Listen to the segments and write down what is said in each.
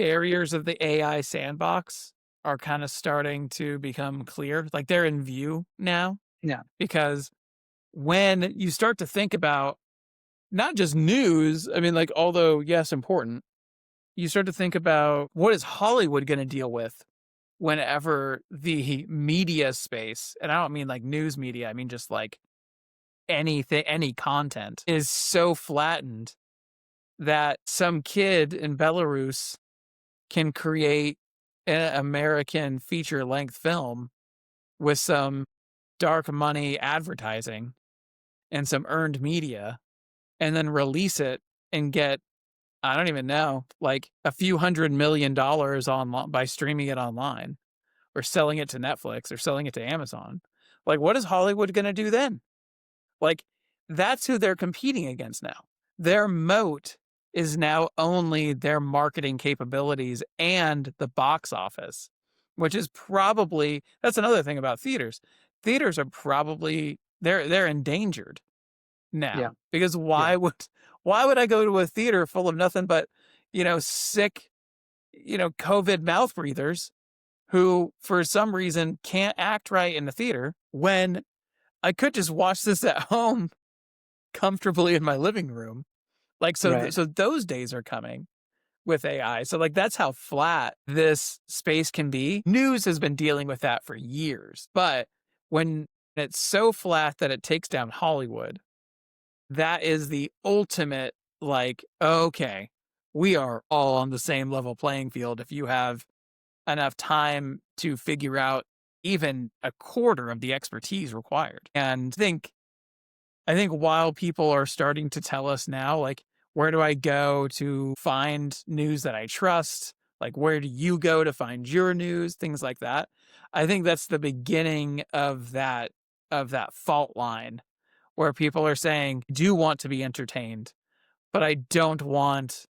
barriers of the AI sandbox are kind of starting to become clear. Like they're in view now Yeah. because when you start to think about not just news, I mean, like, although, yes, important, you start to think about what is Hollywood going to deal with whenever the media space, and I don't mean like news media, I mean just like anything, any content is so flattened that some kid in Belarus can create an American feature length film with some dark money advertising and some earned media and then release it and get, I don't even know, like a few $100 million online by streaming it online or selling it to Netflix or selling it to Amazon. Like, what is Hollywood going to do then? Like, that's who they're competing against now. Their moat is now only their marketing capabilities and the box office, which is probably, that's another thing about theaters. Theaters are probably, they're endangered Yeah. now because Yeah. why would I go to a theater full of nothing but, sick, COVID mouth breathers who for some reason can't act right in the theater when I could just watch this at home comfortably in my living room. Like, so, Right. so those days are coming with AI. So like, that's how flat this space can be. News has been dealing with that for years, but when it's so flat that it takes down Hollywood, that is the ultimate, like, okay, we are all on the same level playing field if you have enough time to figure out even a quarter of the expertise required. And I think while people are starting to tell us now, like, where do I go to find news that I trust? Like, where do you go to find your news? Things like that. I think that's the beginning of that fault line where people are saying, I do want to be entertained, but I don't want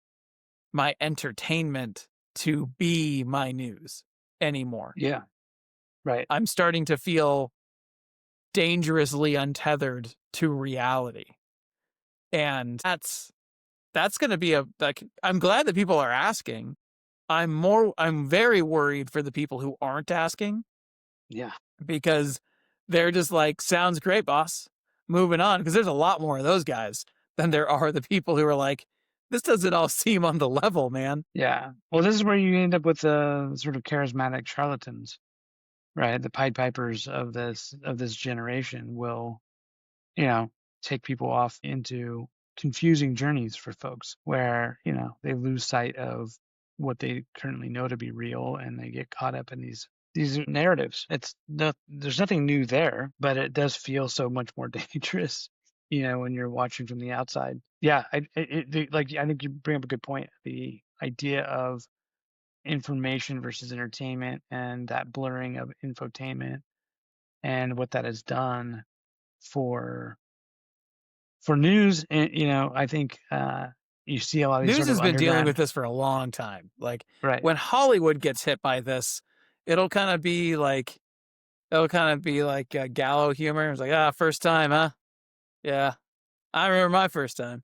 my entertainment to be my news anymore. Yeah. Right. I'm starting to feel dangerously untethered to reality. And that's going to be like, I'm glad that people are asking. I'm very worried for the people who aren't asking Yeah. because they're just like, sounds great, boss. Moving on. Because there's a lot more of those guys than there are the people who are like, this doesn't all seem on the level, man. Yeah. Well, this is where you end up with the sort of charismatic charlatans, right? The Pied Pipers of this generation will, you know, take people off into confusing journeys for folks where, they lose sight of what they currently know to be real and they get caught up in these narratives. There's nothing new there, but it does feel so much more dangerous, when you're watching from the outside. Yeah, I think you bring up a good point. The idea of information versus entertainment and that blurring of infotainment and what that has done for news. And I think you see a lot of these News sort of has been dealing with underground. this for a long time. Like, Right. when Hollywood gets hit by this, it'll kind of be like, gallow humor. It's like, first time, huh? Yeah. I remember my first time.